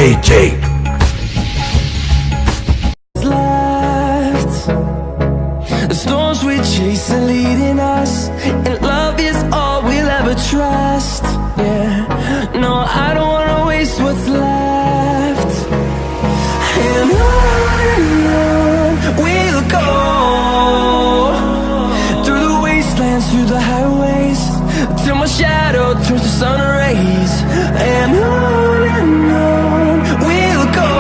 AJ. Left. The storms we chase are leading us, and love is all we'll ever trust. Yeah, no, I don't wanna waste what's left. And on we'll go, through the wastelands, through the highways, till my shadow turns to sun rays. And on we'll go,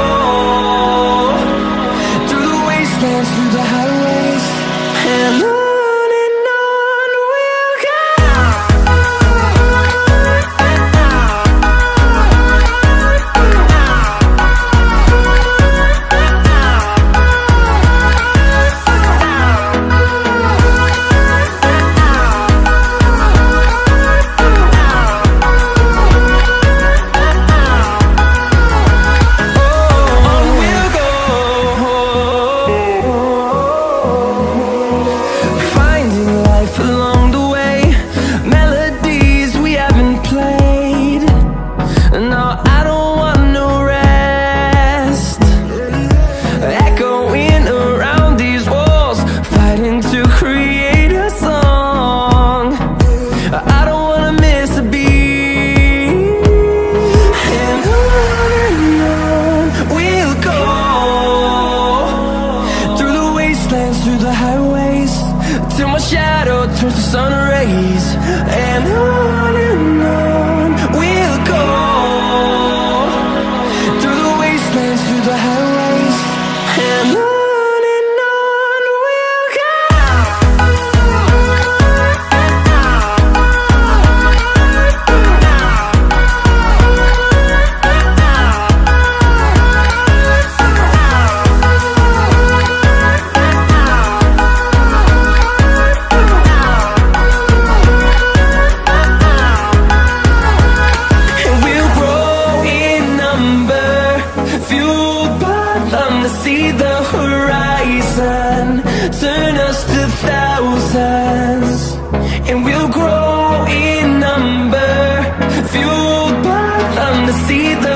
through the wastelands, through the highways, and on we'll go. Through the highways, till my shadow turns to sun rays. And on we'll go, through the wastelands, through the highways, and on we'll go. See the horizon turn us to thousands, and we'll grow in number, fueled by them to see the